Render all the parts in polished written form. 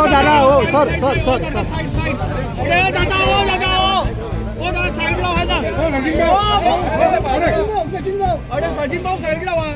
दादा हो sir sir sir sir दादा हो साईडला व्हायचा अरे सचिन भाऊ साईडला व्हा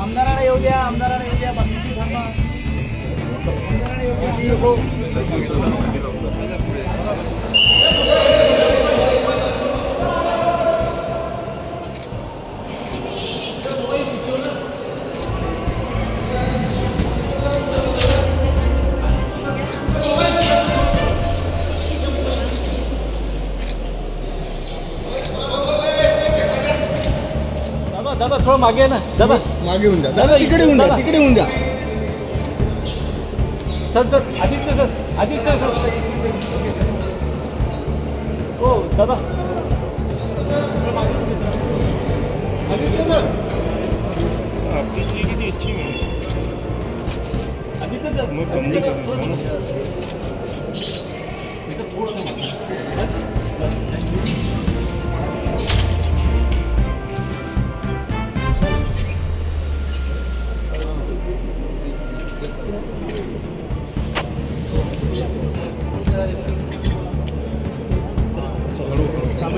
आमदाराला येऊ द्या बाकीची थांबा दादा थोडं मागे ना दादा मागे होऊन द्या दादा तिकडे होऊन द्या सर आदित्य सर हो दादा आदित्य सर किती अच्छी आदित्य थोडंसं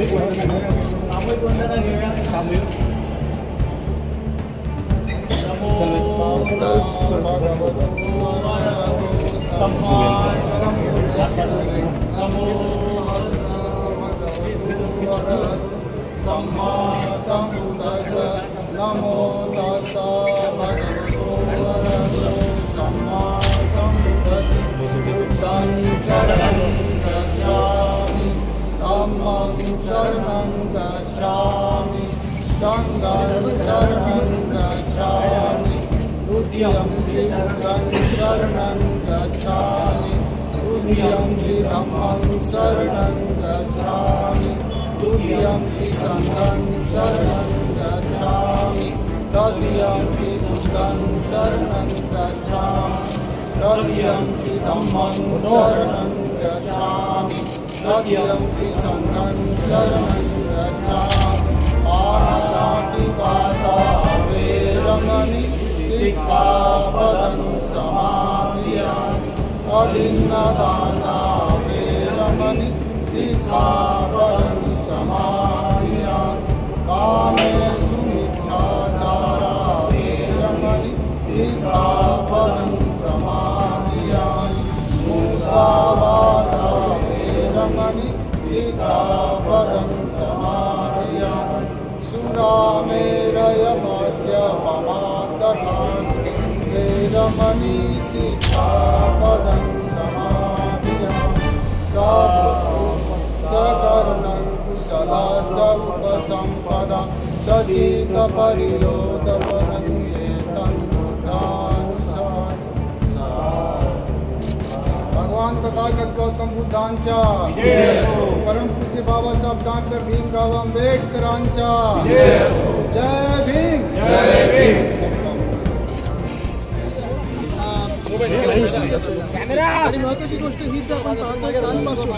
सामूहिक वंदना घेऊया नमो तस्सा भगवतो वरदो सम्मा बुद्धं शरणं गच्छामि धम्मं शरणं गच्छामि संघं शरणं गच्छामि द्वितीयंपि बुद्धं शरणं गच्छामि तृतीयंपि धम्मं शरणं गच्छामि तृतीयंपि संघं शरणं गच्छामि तृतीयंपि बुद्धं शरणं गच्छामि तृतीयंपि धम्मं शरणं गच्छामि तृतीयंपि संघं शरणं गच्छामि पाणातिपाता वेरमणि सिक्खापदं समादियामि अदिन्नदाना वेरमणि सिक्खापदं समादियामि कामेषु मिथ्याचारा वेरमणि सिक्खापदं समादियामि मुसावादा वेरमणि सिक्खापदं समादियामि सुरामेरयमद्यपमादशान् वेरमणि सिक्खापदं समादियामि सकर्णं कुशला सर्वसम्पदा सचितपरियोदपदं एतं बुद्धान् भगवान तथागत गौतम बुद्धांच्या परम पूज्य बाबासाहेब डॉक्टर भीमराव आंबेडकरांच्या जय भीम आणि महत्वाची गोष्ट हीच आपण पाहतोय कालपासून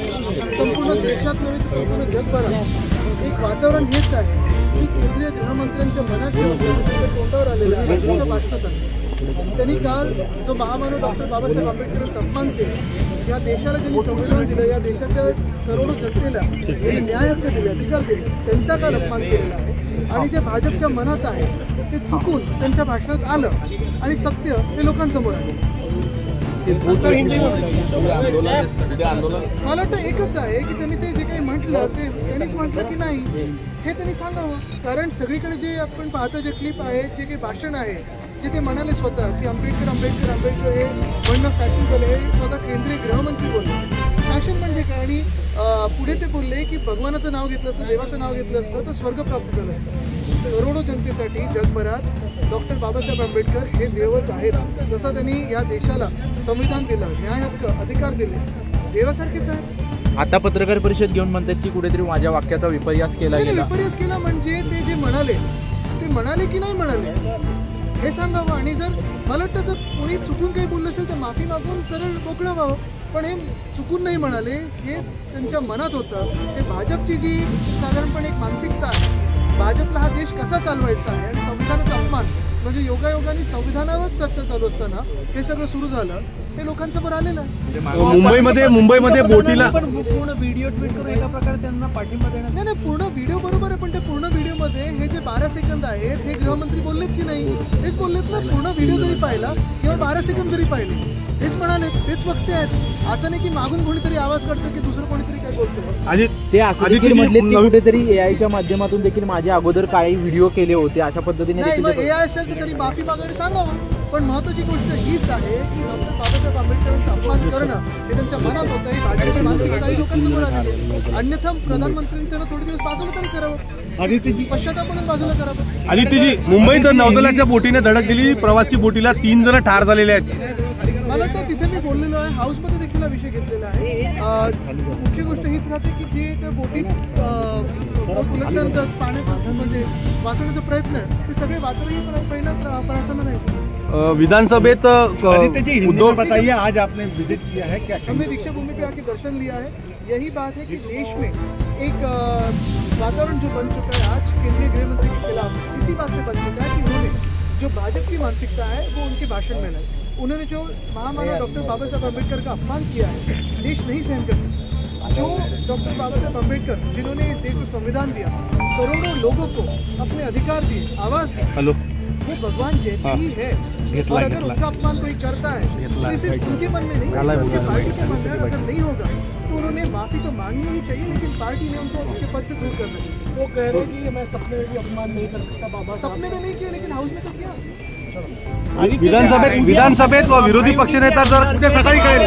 संपूर्ण देशात नव्हे तर संपूर्ण जगभरात एक वातावरण हेच आहे की केंद्रीय गृहमंत्र्यांच्या मनात जेव्हा तोंडावर आलेलं आहे त्याच्या भाषणात आहे त्यांनी काल जो महामानव डॉक्टर बाबासाहेब आंबेडकरांचा अपमान केला या देशाला ज्यांनी संविधान दिलं या देशाच्या करोडो जनतेला ज्यांनी न्याय हक्क दिले अधिकार दिले त्यांचा काल अपमान केलेला आहे आणि जे भाजपच्या मनात आहे ते चुकून त्यांच्या भाषणात आलं आणि सत्य हे लोकांसमोर आहे मला वाटतं एकच आहे की त्यांनी ते जे काही म्हटलं ते त्यांनीच म्हटलं की नाही हे त्यांनी सांगावं कारण सगळीकडे जे आपण पाहतो जे क्लिप आहे जे काही भाषण आहे जे ते म्हणाले स्वतः की आंबेडकर आंबेडकर आंबेडकर हे म्हणणं फॅशन झालं हे स्वतः केंद्रीय गृहमंत्री बोलले फॅशन म्हणजे काय आणि पुढे ते बोलले की भगवानाचं नाव घेतलं असतं देवाचं नाव घेतलं असतं तर स्वर्ग प्राप्त झालं असतं करोडो जनतेसाठी जगभरात डॉक्टर बाबासाहेब आंबेडकर हे देवच आहेत. जसं त्यांनी या देशाला संविधान दिलं, न्याय हक्क अधिकार दिले, देवासारखेच आहे. आता पत्रकार परिषद घेऊन म्हणतात की कुठेतरी माझ्या वाक्याचा विपर्यास केला गेला. विपर्यास केला म्हणजे ते जे म्हणाले ते म्हणाले की नाही म्हणाले हे सांगावं. आणि जर मला वाटतं जर कोणी चुकून काही बोललं असेल तर माफी मागून सरळ मोकळं व्हावं. पण हे चुकून नाही म्हणाले, हे त्यांच्या मनात होतं. हे भाजपची जी साधारणपणे एक मानसिकता आहे, भाजपला हा देश कसा चालवायचा आहे आणि संविधानाचा अपमान म्हणजे योगायोगाने संविधानावर चर्चा चालू असताना हे सगळं सुरू झालं. हे लोकांचं बरं आलेलं आहे. मुंबईमध्ये बोटीला पूर्ण व्हिडिओ ट्विट करून एका प्रकारे त्यांना पाठिंबा देण्यात. नाही पूर्ण व्हिडिओ बरोबर आहे, पण ते पूर्ण व्हिडिओमध्ये हे जे 12 सेकंद आहेत हे गृहमंत्री बोललेत की नाही तेच बोललेत ना. पूर्ण व्हिडिओ जरी पाहिला किंवा 12 सेकंद जरी पाहिले तेच म्हणाले, तेच वक्ते आहेत. असं नाही की मागून कोणीतरी आवाज काढतो की दुसरं कोणीतरी काय बोलतोय. ते असं देखील म्हटले की कुठेतरी एआयच्या माध्यमातून देखील माझ्या अगोदर काही व्हिडिओ केले होते अशा पद्धतीने. नाही मग एआय असेल तर तरी माफी मागायला सांगावं. पण महत्वाची गोष्ट हीच आहे की डॉक्टर बाबासाहेब आंबेडकरांचा अपमान करणं हे त्यांच्या मनात होतं. ही भाजपची मानसिकता काही लोकांचं बरं आलेली. अन्यथा प्रधानमंत्र्यांनी त्यांना थोडे दिवस बाजूला तरी करावं, पश्चाताप बाजूला करावं. आदित्यजी, मुंबईत नौदलाच्या बोटीने धडक दिली, प्रवासी बोटीला 3 जण ठार झालेले आहेत. मला वाटतं तिथे मी बोललेलो आहे, हाऊसमध्ये देखील हा विषय घेतलेला आहे. मुख्य गोष्ट हीच राहते की जे त्या बोटीत बोट उलटल्यानंतर पाण्यात म्हणजे वाचवण्याचा प्रयत्न आहे ते सगळे वाचवण्याची पहिला प्रार्थना नाही. विधानसभेत उद्धव बताइए, आज आपने विजिट किया है क्या? हमने दीक्षा भूमि पे आके दर्शन लिया है. यही बात है कि देश में एक वातावरण जो बन चुका है आज केंद्रीय गृह मंत्री के खिलाफ इसी बात पे बन चुका है कि उन्होंने जो भाजपा की मानसिकता है वो उनके भाषण में लाई. उन्होंने जो महामानव डॉक्टर बाबा साहब अम्बेडकर का अपमान किया है देश नहीं सहन कर सकता. जो डॉक्टर बाबा साहब अम्बेडकर जिन्होंने इस देश को संविधान दिया, करोड़ों लोगों को अपने अधिकार दिए, आवाज दी, वो भगवान जैसे ही है. और अगर उनका अपमान कोई करता है तो इसे उनके मन में नहीं, उनके पार्टी के मन में अगर नहीं होगा तो उन्होंने माफी तो मांगनी ही चाहिए, लेकिन पार्टी ने उनको उनके पद से दूर करना चाहिए. वो कह रहे हैं कि मैं सपने में भी अपमान नहीं कर सकता बाबा. सपने में नहीं किया लेकिन हाउस में तो किया. विधानसभेत विरोधी पक्षनेता जर उद्या सकाळी कळेल